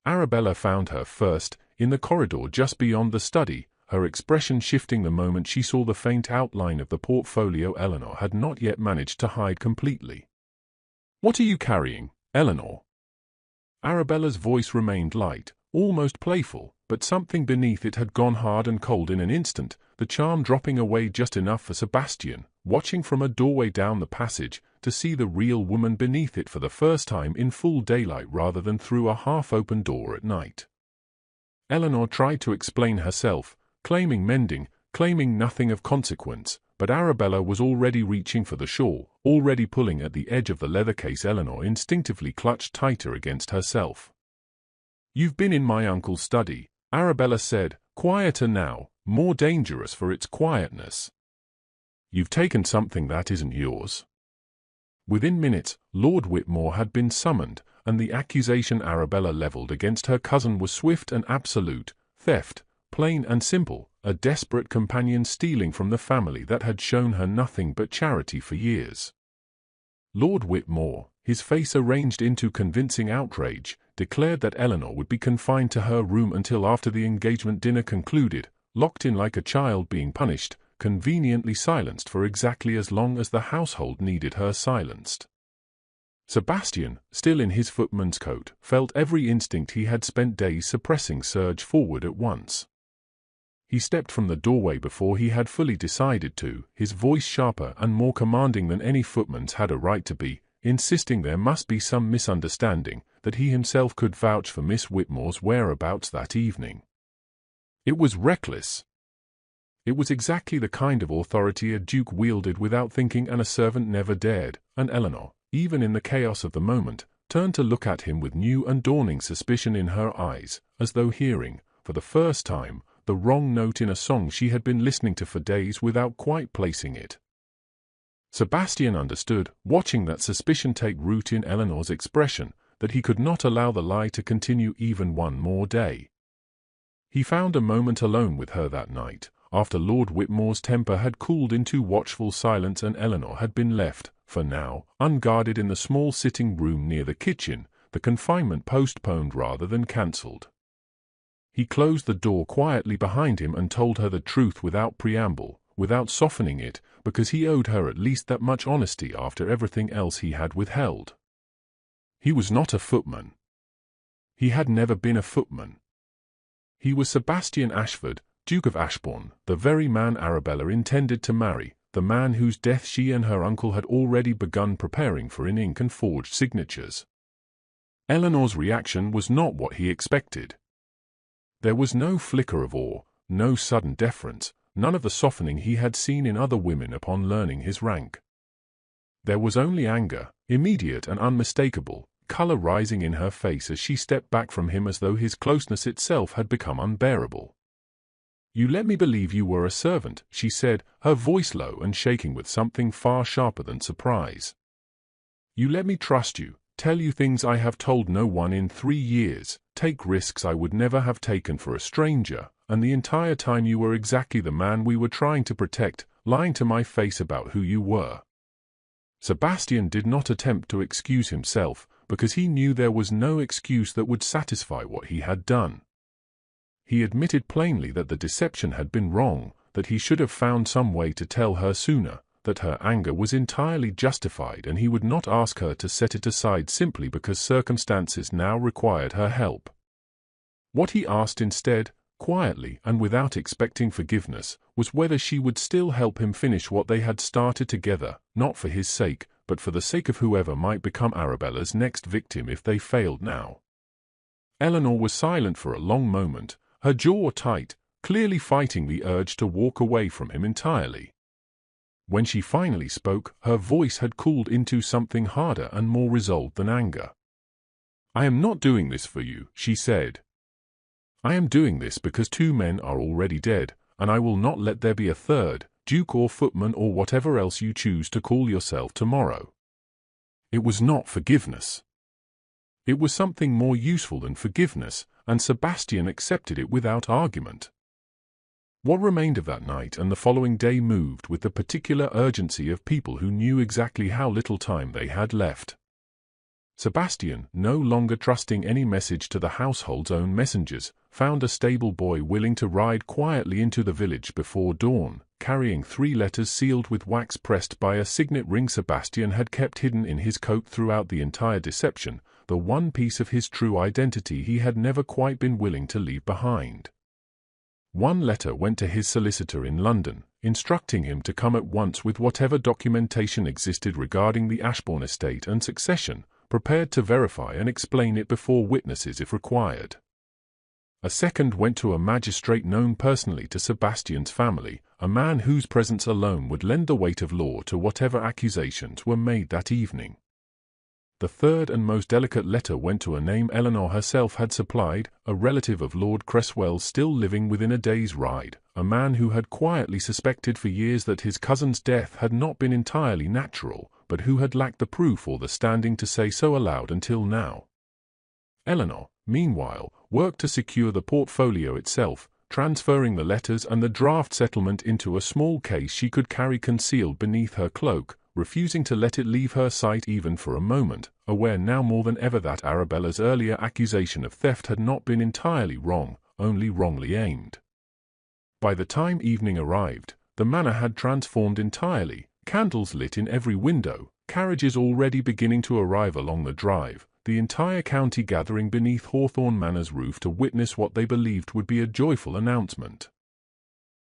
Arabella found her first, in the corridor just beyond the study, her expression shifting the moment she saw the faint outline of the portfolio Eleanor had not yet managed to hide completely. "What are you carrying, Eleanor?" Arabella's voice remained light, almost playful, but something beneath it had gone hard and cold in an instant, the charm dropping away just enough for Sebastian, watching from a doorway down the passage, to see the real woman beneath it for the first time in full daylight rather than through a half-open door at night. Eleanor tried to explain herself, claiming mending, claiming nothing of consequence, but Arabella was already reaching for the shawl, already pulling at the edge of the leather case. Eleanor instinctively clutched tighter against herself. "You've been in my uncle's study," Arabella said, quieter now, more dangerous for its quietness. "You've taken something that isn't yours." Within minutes, Lord Whitmore had been summoned, and the accusation Arabella leveled against her cousin was swift and absolute: theft, plain and simple, a desperate companion stealing from the family that had shown her nothing but charity for years. Lord Whitmore, his face arranged into convincing outrage, declared that Eleanor would be confined to her room until after the engagement dinner concluded, locked in like a child being punished, conveniently silenced for exactly as long as the household needed her silenced. Sebastian, still in his footman's coat, felt every instinct he had spent days suppressing surge forward at once. He stepped from the doorway before he had fully decided to, his voice sharper and more commanding than any footman's had a right to be, insisting there must be some misunderstanding, that he himself could vouch for Miss Whitmore's whereabouts that evening. It was reckless. It was exactly the kind of authority a duke wielded without thinking, and a servant never dared, and Eleanor, even in the chaos of the moment, turned to look at him with new and dawning suspicion in her eyes, as though hearing, for the first time, the wrong note in a song she had been listening to for days without quite placing it. Sebastian understood, watching that suspicion take root in Eleanor's expression, that he could not allow the lie to continue even one more day. He found a moment alone with her that night, after Lord Whitmore's temper had cooled into watchful silence and Eleanor had been left, for now, unguarded in the small sitting room near the kitchen, the confinement postponed rather than cancelled. He closed the door quietly behind him and told her the truth without preamble, without softening it, because he owed her at least that much honesty after everything else he had withheld. He was not a footman. He had never been a footman. He was Sebastian Ashford, Duke of Ashbourne, the very man Arabella intended to marry, the man whose death she and her uncle had already begun preparing for in ink and forged signatures. Eleanor's reaction was not what he expected. There was no flicker of awe, no sudden deference, none of the softening he had seen in other women upon learning his rank. There was only anger, immediate and unmistakable, color rising in her face as she stepped back from him as though his closeness itself had become unbearable. "You let me believe you were a servant," she said, her voice low and shaking with something far sharper than surprise. "You let me trust you, tell you things I have told no one in 3 years, take risks I would never have taken for a stranger, and the entire time you were exactly the man we were trying to protect, lying to my face about who you were." Sebastian did not attempt to excuse himself, because he knew there was no excuse that would satisfy what he had done. He admitted plainly that the deception had been wrong, that he should have found some way to tell her sooner, that her anger was entirely justified and he would not ask her to set it aside simply because circumstances now required her help. What he asked instead, quietly and without expecting forgiveness, was whether she would still help him finish what they had started together, not for his sake, but for the sake of whoever might become Arabella's next victim if they failed now. Eleanor was silent for a long moment, her jaw tight, clearly fighting the urge to walk away from him entirely. When she finally spoke, her voice had cooled into something harder and more resolved than anger. "I am not doing this for you," she said. "I am doing this because 2 men are already dead, and I will not let there be a third, duke or footman or whatever else you choose to call yourself tomorrow." It was not forgiveness. It was something more useful than forgiveness, and Sebastian accepted it without argument. What remained of that night and the following day moved with the particular urgency of people who knew exactly how little time they had left. Sebastian, no longer trusting any message to the household's own messengers, found a stable boy willing to ride quietly into the village before dawn, carrying 3 letters sealed with wax pressed by a signet ring Sebastian had kept hidden in his coat throughout the entire deception, the one piece of his true identity he had never quite been willing to leave behind. One letter went to his solicitor in London, instructing him to come at once with whatever documentation existed regarding the Ashbourne estate and succession, prepared to verify and explain it before witnesses if required. A second went to a magistrate known personally to Sebastian's family, a man whose presence alone would lend the weight of law to whatever accusations were made that evening. The third and most delicate letter went to a name Eleanor herself had supplied, a relative of Lord Cresswell's still living within a day's ride, a man who had quietly suspected for years that his cousin's death had not been entirely natural, but who had lacked the proof or the standing to say so aloud until now. Eleanor, meanwhile, worked to secure the portfolio itself, transferring the letters and the draft settlement into a small case she could carry concealed beneath her cloak, refusing to let it leave her sight even for a moment, aware now more than ever that Arabella's earlier accusation of theft had not been entirely wrong, only wrongly aimed. By the time evening arrived, the manor had transformed entirely, candles lit in every window, carriages already beginning to arrive along the drive, the entire county gathering beneath Hawthorne Manor's roof to witness what they believed would be a joyful announcement.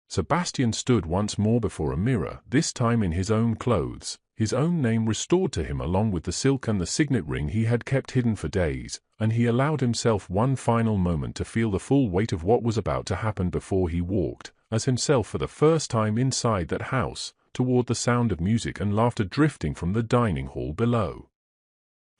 Sebastian stood once more before a mirror, this time in his own clothes, his own name restored to him along with the silk and the signet ring he had kept hidden for days, and he allowed himself one final moment to feel the full weight of what was about to happen before he walked, as himself for the first time inside that house, toward the sound of music and laughter drifting from the dining hall below.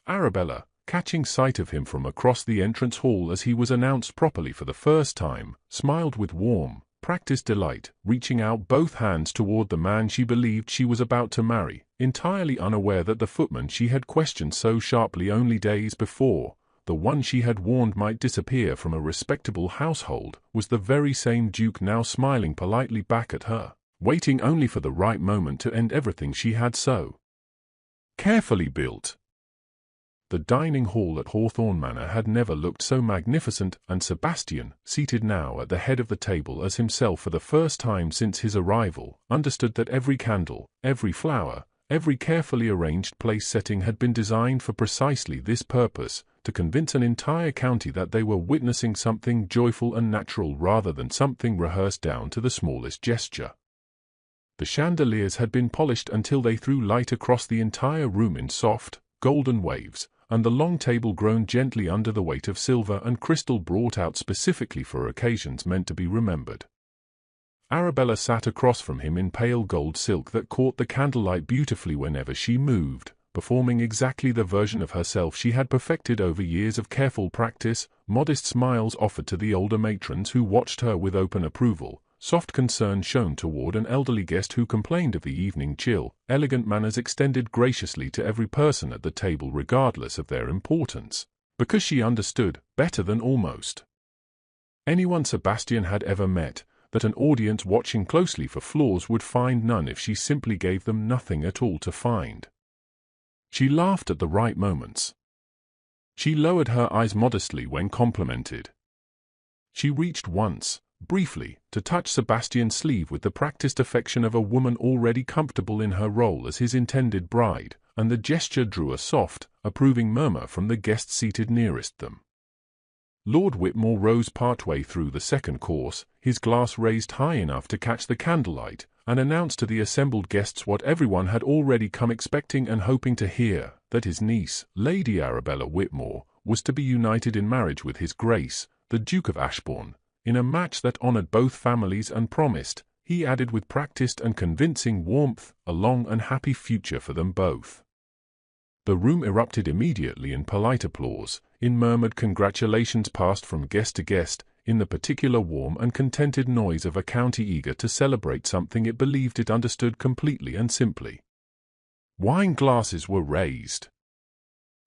Arabella, catching sight of him from across the entrance hall as he was announced properly for the first time, smiled with warm, practiced delight, reaching out both hands toward the man she believed she was about to marry, entirely unaware that the footman she had questioned so sharply only days before, the one she had warned might disappear from a respectable household, was the very same Duke now smiling politely back at her, waiting only for the right moment to end everything she had so carefully built. The dining hall at Hawthorne Manor had never looked so magnificent, and Sebastian, seated now at the head of the table as himself for the first time since his arrival, understood that every candle, every flower, every carefully arranged place setting had been designed for precisely this purpose, to convince an entire county that they were witnessing something joyful and natural rather than something rehearsed down to the smallest gesture. The chandeliers had been polished until they threw light across the entire room in soft, golden waves, and the long table groaned gently under the weight of silver and crystal brought out specifically for occasions meant to be remembered. Arabella sat across from him in pale gold silk that caught the candlelight beautifully whenever she moved, performing exactly the version of herself she had perfected over years of careful practice. Modest smiles offered to the older matrons who watched her with open approval, soft concern shown toward an elderly guest who complained of the evening chill, elegant manners extended graciously to every person at the table regardless of their importance, because she understood, better than almost anyone Sebastian had ever met, that an audience watching closely for flaws would find none if she simply gave them nothing at all to find. She laughed at the right moments. She lowered her eyes modestly when complimented. She reached once, briefly, to touch Sebastian's sleeve with the practiced affection of a woman already comfortable in her role as his intended bride, and the gesture drew a soft, approving murmur from the guests seated nearest them. Lord Whitmore rose partway through the second course, his glass raised high enough to catch the candlelight, and announced to the assembled guests what everyone had already come expecting and hoping to hear, that his niece, Lady Arabella Whitmore, was to be united in marriage with his Grace, the Duke of Ashbourne, in a match that honored both families and promised, he added with practiced and convincing warmth, a long and happy future for them both. The room erupted immediately in polite applause, in murmured congratulations passed from guest to guest, in the particular warm and contented noise of a county eager to celebrate something it believed it understood completely and simply. Wine glasses were raised.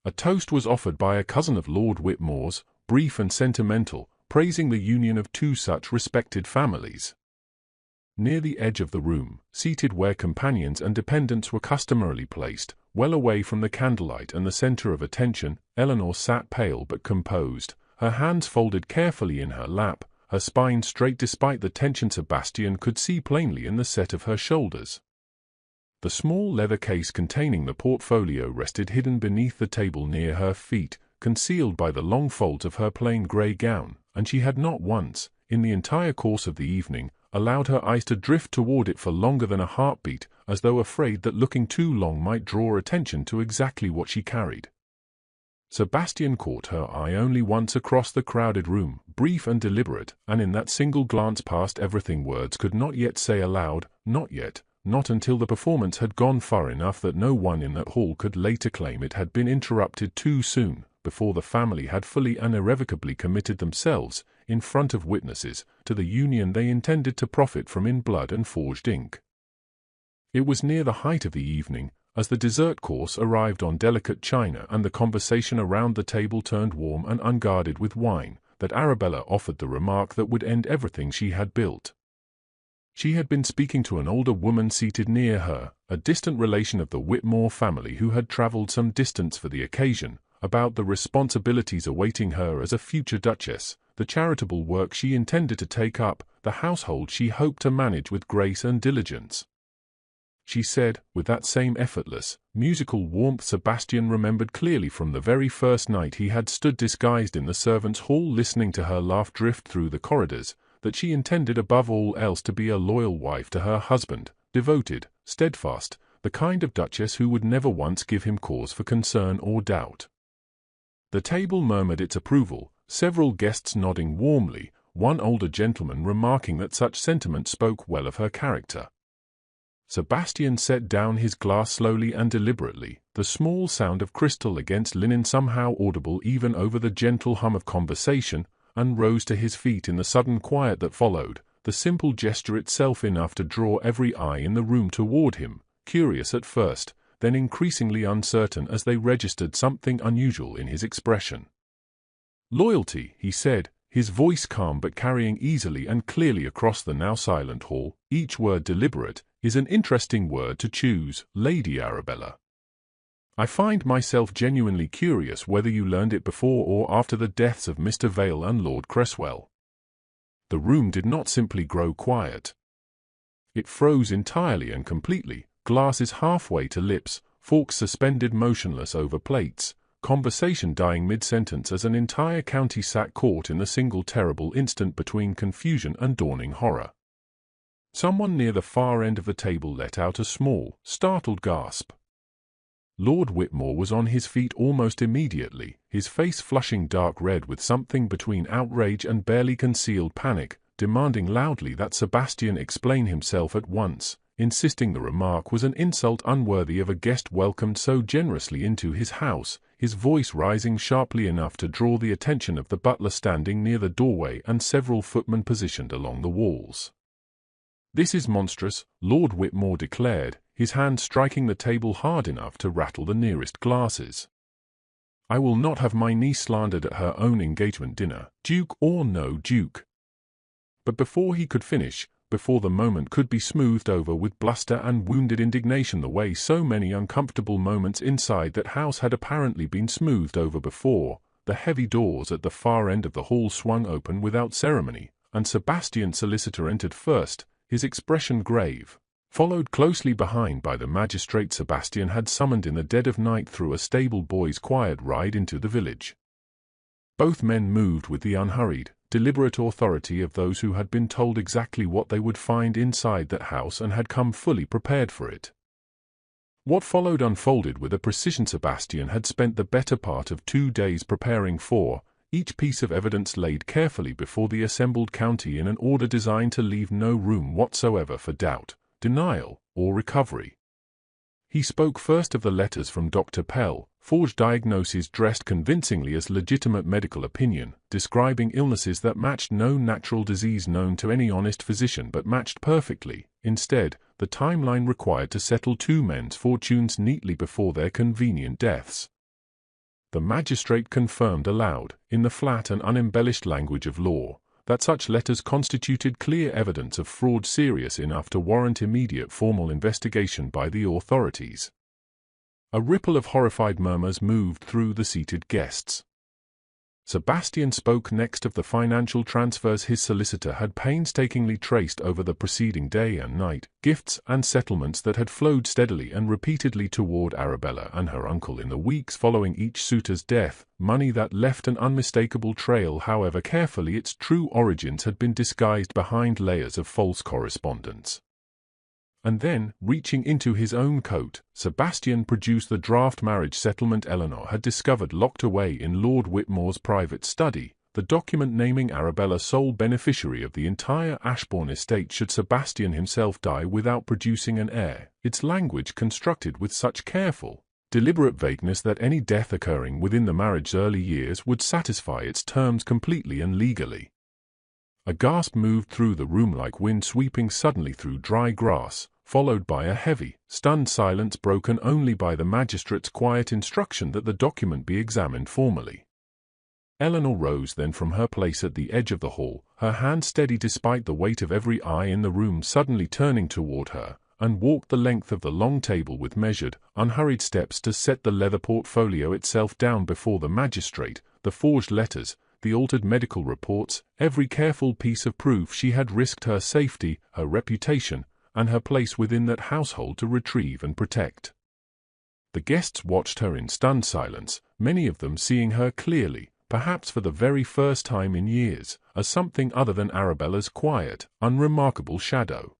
A toast was offered by a cousin of Lord Whitmore's, brief and sentimental, praising the union of two such respected families. Near the edge of the room, seated where companions and dependents were customarily placed, well away from the candlelight and the center of attention, Eleanor sat pale but composed, her hands folded carefully in her lap, her spine straight despite the tension Sebastian could see plainly in the set of her shoulders. The small leather case containing the portfolio rested hidden beneath the table near her feet, concealed by the long folds of her plain grey gown, and she had not once, in the entire course of the evening, allowed her eyes to drift toward it for longer than a heartbeat, as though afraid that looking too long might draw attention to exactly what she carried. Sebastian caught her eye only once across the crowded room, brief and deliberate, and in that single glance past everything words could not yet say aloud, not yet, not until the performance had gone far enough that no one in that hall could later claim it had been interrupted too soon, before the family had fully and irrevocably committed themselves, in front of witnesses, to the union they intended to profit from in blood and forged ink. It was near the height of the evening, as the dessert course arrived on delicate china and the conversation around the table turned warm and unguarded with wine, that Arabella offered the remark that would end everything she had built. She had been speaking to an older woman seated near her, a distant relation of the Whitmore family who had travelled some distance for the occasion, about the responsibilities awaiting her as a future duchess, the charitable work she intended to take up, the household she hoped to manage with grace and diligence. She said, with that same effortless, musical warmth Sebastian remembered clearly from the very first night he had stood disguised in the servants' hall listening to her laugh drift through the corridors, that she intended above all else to be a loyal wife to her husband, devoted, steadfast, the kind of duchess who would never once give him cause for concern or doubt. The table murmured its approval, several guests nodding warmly, one older gentleman remarking that such sentiment spoke well of her character. Sebastian set down his glass slowly and deliberately, the small sound of crystal against linen somehow audible even over the gentle hum of conversation, and rose to his feet in the sudden quiet that followed, the simple gesture itself enough to draw every eye in the room toward him, curious at first, then increasingly uncertain as they registered something unusual in his expression. "Loyalty," he said, his voice calm but carrying easily and clearly across the now silent hall, each word deliberate, "is an interesting word to choose, Lady Arabella. I find myself genuinely curious whether you learned it before or after the deaths of Mr. Vale and Lord Cresswell." The room did not simply grow quiet. It froze entirely and completely, glasses halfway to lips, forks suspended motionless over plates, conversation dying mid-sentence as an entire county sat caught in the single terrible instant between confusion and dawning horror. Someone near the far end of the table let out a small, startled gasp. Lord Whitmore was on his feet almost immediately, his face flushing dark red with something between outrage and barely concealed panic, demanding loudly that Sebastian explain himself at once, insisting the remark was an insult unworthy of a guest welcomed so generously into his house, his voice rising sharply enough to draw the attention of the butler standing near the doorway and several footmen positioned along the walls. "This is monstrous," Lord Whitmore declared, his hand striking the table hard enough to rattle the nearest glasses. "I will not have my niece slandered at her own engagement dinner, duke or no duke." But before he could finish, before the moment could be smoothed over with bluster and wounded indignation the way so many uncomfortable moments inside that house had apparently been smoothed over before, the heavy doors at the far end of the hall swung open without ceremony, and Sebastian's solicitor entered first, his expression grave, followed closely behind by the magistrate Sebastian had summoned in the dead of night through a stable boy's quiet ride into the village. Both men moved with the unhurried, deliberate authority of those who had been told exactly what they would find inside that house and had come fully prepared for it. What followed unfolded with a precision Sebastian had spent the better part of 2 days preparing for, each piece of evidence laid carefully before the assembled county in an order designed to leave no room whatsoever for doubt, denial, or recovery. He spoke first of the letters from Dr. Pell, forged diagnoses dressed convincingly as legitimate medical opinion, describing illnesses that matched no natural disease known to any honest physician but matched perfectly, instead, the timeline required to settle 2 men's fortunes neatly before their convenient deaths. The magistrate confirmed aloud, in the flat and unembellished language of law, that such letters constituted clear evidence of fraud serious enough to warrant immediate formal investigation by the authorities. A ripple of horrified murmurs moved through the seated guests. Sebastian spoke next of the financial transfers his solicitor had painstakingly traced over the preceding day and night, gifts and settlements that had flowed steadily and repeatedly toward Arabella and her uncle in the weeks following each suitor's death, money that left an unmistakable trail however carefully its true origins had been disguised behind layers of false correspondence. And then, reaching into his own coat, Sebastian produced the draft marriage settlement Eleanor had discovered locked away in Lord Whitmore's private study, the document naming Arabella sole beneficiary of the entire Ashbourne estate should Sebastian himself die without producing an heir, its language constructed with such careful, deliberate vagueness that any death occurring within the marriage's early years would satisfy its terms completely and legally. A gasp moved through the room like wind sweeping suddenly through dry grass, followed by a heavy, stunned silence broken only by the magistrate's quiet instruction that the document be examined formally. Eleanor rose then from her place at the edge of the hall, her hand steady despite the weight of every eye in the room suddenly turning toward her, and walked the length of the long table with measured, unhurried steps to set the leather portfolio itself down before the magistrate, the forged letters, the altered medical reports, every careful piece of proof she had risked her safety, her reputation, and her place within that household to retrieve and protect. The guests watched her in stunned silence, many of them seeing her clearly, perhaps for the very first time in years, as something other than Arabella's quiet, unremarkable shadow.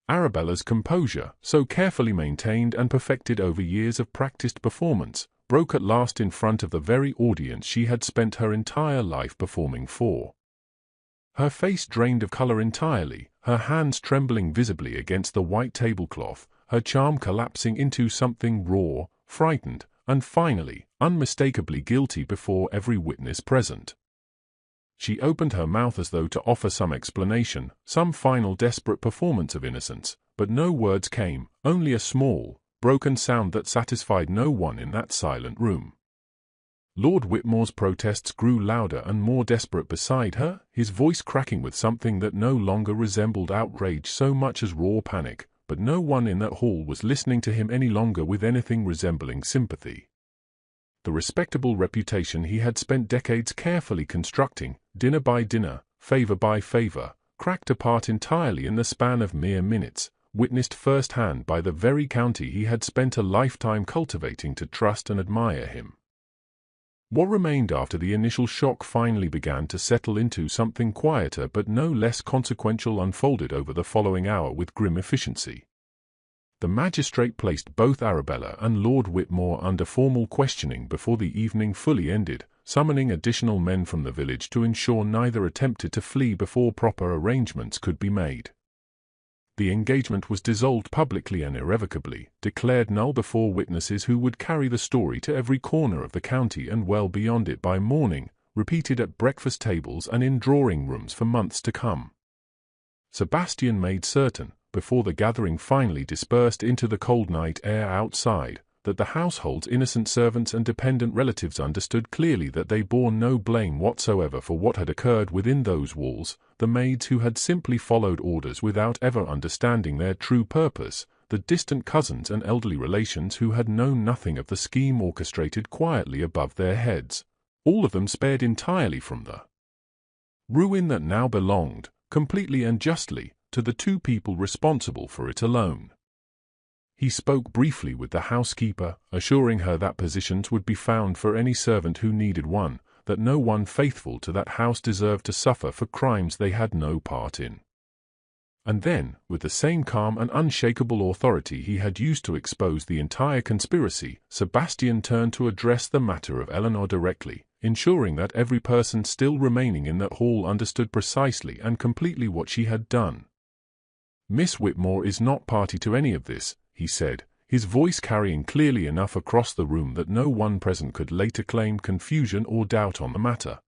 Arabella's composure, so carefully maintained and perfected over years of practiced performance, broke at last in front of the very audience she had spent her entire life performing for. Her face drained of color entirely, her hands trembling visibly against the white tablecloth, her charm collapsing into something raw, frightened, and finally, unmistakably guilty before every witness present. She opened her mouth as though to offer some explanation, some final desperate performance of innocence, but no words came, only a small, broken sound that satisfied no one in that silent room. Lord Whitmore's protests grew louder and more desperate beside her, his voice cracking with something that no longer resembled outrage so much as raw panic, but no one in that hall was listening to him any longer with anything resembling sympathy. The respectable reputation he had spent decades carefully constructing, dinner by dinner, favor by favor, cracked apart entirely in the span of mere minutes, witnessed firsthand by the very county he had spent a lifetime cultivating to trust and admire him. What remained after the initial shock finally began to settle into something quieter but no less consequential unfolded over the following hour with grim efficiency. The magistrate placed both Arabella and Lord Whitmore under formal questioning before the evening fully ended, summoning additional men from the village to ensure neither attempted to flee before proper arrangements could be made. The engagement was dissolved publicly and irrevocably, declared null before witnesses who would carry the story to every corner of the county and well beyond it by morning, repeated at breakfast tables and in drawing rooms for months to come. Sebastian made certain, before the gathering finally dispersed into the cold night air outside, that the household's innocent servants and dependent relatives understood clearly that they bore no blame whatsoever for what had occurred within those walls, the maids who had simply followed orders without ever understanding their true purpose, the distant cousins and elderly relations who had known nothing of the scheme orchestrated quietly above their heads, all of them spared entirely from the ruin that now belonged, completely and justly, to the two people responsible for it alone. He spoke briefly with the housekeeper, assuring her that positions would be found for any servant who needed one, that no one faithful to that house deserved to suffer for crimes they had no part in. And then, with the same calm and unshakable authority he had used to expose the entire conspiracy, Sebastian turned to address the matter of Eleanor directly, ensuring that every person still remaining in that hall understood precisely and completely what she had done. "Miss Whitmore is not party to any of this," he said, his voice carrying clearly enough across the room that no one present could later claim confusion or doubt on the matter.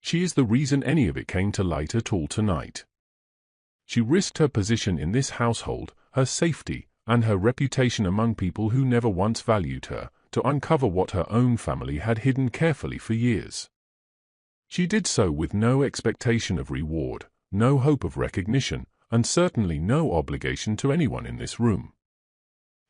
"She is the reason any of it came to light at all tonight. She risked her position in this household, her safety, and her reputation among people who never once valued her, to uncover what her own family had hidden carefully for years. She did so with no expectation of reward, no hope of recognition, and certainly no obligation to anyone in this room."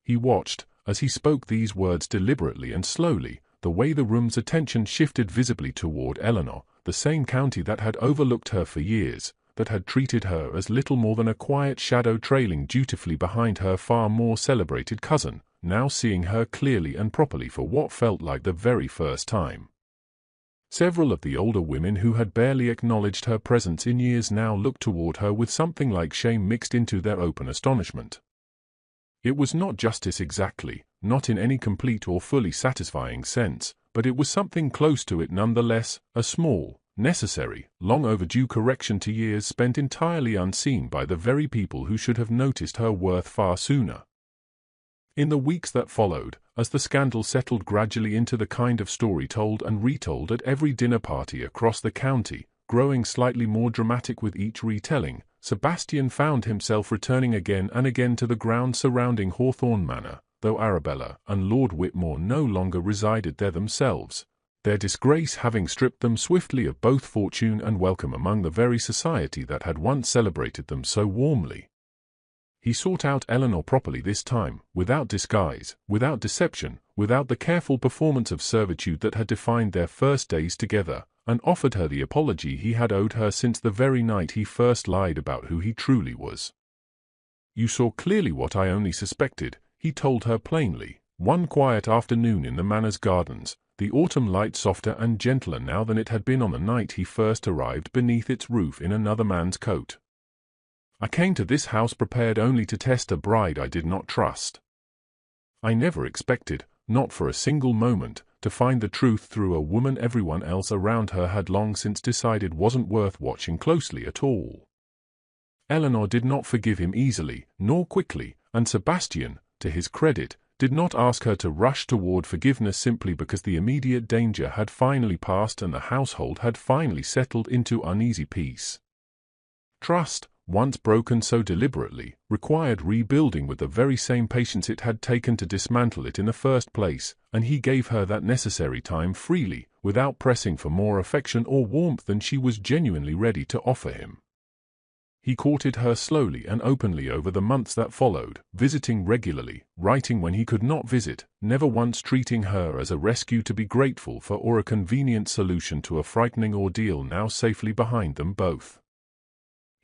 He watched, as he spoke these words deliberately and slowly, the way the room's attention shifted visibly toward Eleanor, the same county that had overlooked her for years, that had treated her as little more than a quiet shadow trailing dutifully behind her far more celebrated cousin, now seeing her clearly and properly for what felt like the very first time. Several of the older women who had barely acknowledged her presence in years now looked toward her with something like shame mixed into their open astonishment. It was not justice exactly, not in any complete or fully satisfying sense, but it was something close to it nonetheless, a small, necessary, long overdue correction to years spent entirely unseen by the very people who should have noticed her worth far sooner. In the weeks that followed, as the scandal settled gradually into the kind of story told and retold at every dinner party across the county, growing slightly more dramatic with each retelling, Sebastian found himself returning again and again to the grounds surrounding Hawthorne Manor, though Arabella and Lord Whitmore no longer resided there themselves, their disgrace having stripped them swiftly of both fortune and welcome among the very society that had once celebrated them so warmly. He sought out Eleanor properly this time, without disguise, without deception, without the careful performance of servitude that had defined their first days together, and offered her the apology he had owed her since the very night he first lied about who he truly was. "You saw clearly what I only suspected," he told her plainly, one quiet afternoon in the manor's gardens, the autumn light softer and gentler now than it had been on the night he first arrived beneath its roof in another man's coat. "I came to this house prepared only to test a bride I did not trust. I never expected, not for a single moment, to find the truth through a woman everyone else around her had long since decided wasn't worth watching closely at all." Eleanor did not forgive him easily, nor quickly, and Sebastian, to his credit, did not ask her to rush toward forgiveness simply because the immediate danger had finally passed and the household had finally settled into uneasy peace. Trust, once broken so deliberately, required rebuilding with the very same patience it had taken to dismantle it in the first place, and he gave her that necessary time freely, without pressing for more affection or warmth than she was genuinely ready to offer him. He courted her slowly and openly over the months that followed, visiting regularly, writing when he could not visit, never once treating her as a rescue to be grateful for or a convenient solution to a frightening ordeal now safely behind them both.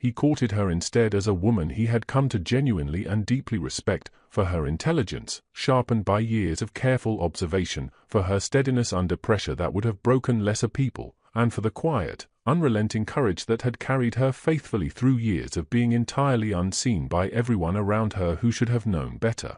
He courted her instead as a woman he had come to genuinely and deeply respect, for her intelligence, sharpened by years of careful observation, for her steadiness under pressure that would have broken lesser people, and for the quiet, unrelenting courage that had carried her faithfully through years of being entirely unseen by everyone around her who should have known better.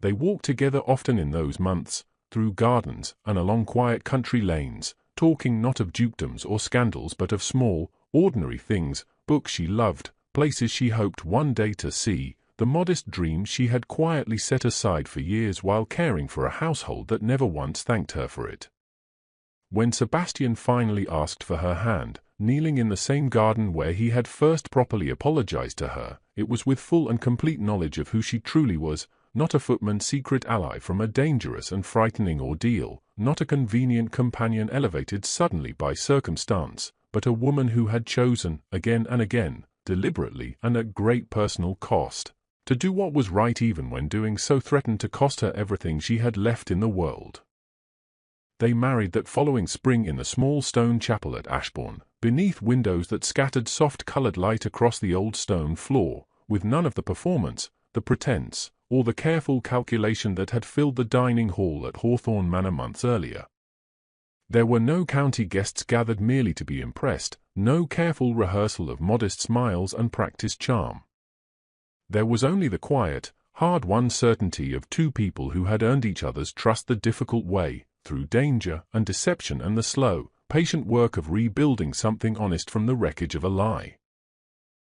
They walked together often in those months, through gardens and along quiet country lanes, talking not of dukedoms or scandals but of small, ordinary things, books she loved, places she hoped one day to see, the modest dreams she had quietly set aside for years while caring for a household that never once thanked her for it. When Sebastian finally asked for her hand, kneeling in the same garden where he had first properly apologized to her, it was with full and complete knowledge of who she truly was, not a Footman's secret ally from a dangerous and frightening ordeal, not a convenient companion elevated suddenly by circumstance, but a woman who had chosen, again and again, deliberately and at great personal cost, to do what was right even when doing so threatened to cost her everything she had left in the world. They married that following spring in the small stone chapel at Ashbourne, beneath windows that scattered soft-coloured light across the old stone floor, with none of the performance, the pretense, or the careful calculation that had filled the dining hall at Hawthorne Manor months earlier. There were no county guests gathered merely to be impressed, no careful rehearsal of modest smiles and practiced charm. There was only the quiet, hard-won certainty of two people who had earned each other's trust the difficult way, through danger and deception and the slow, patient work of rebuilding something honest from the wreckage of a lie.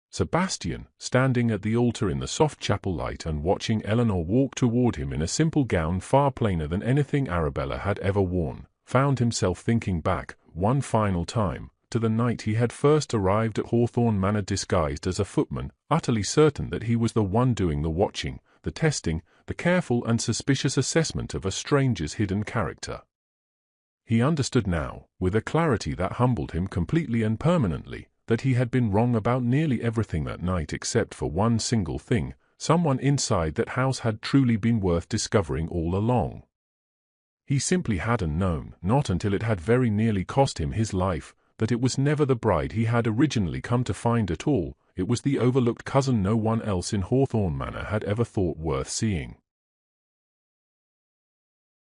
Sebastian, standing at the altar in the soft chapel light and watching Eleanor walk toward him in a simple gown far plainer than anything Arabella had ever worn, found himself thinking back, one final time, to the night he had first arrived at Hawthorne Manor disguised as a footman, utterly certain that he was the one doing the watching, the testing, the careful and suspicious assessment of a stranger's hidden character. He understood now, with a clarity that humbled him completely and permanently, that he had been wrong about nearly everything that night except for one single thing. Someone inside that house had truly been worth discovering all along. He simply hadn't known, not until it had very nearly cost him his life, that it was never the bride he had originally come to find at all. It was the overlooked cousin no one else in Hawthorne Manor had ever thought worth seeing.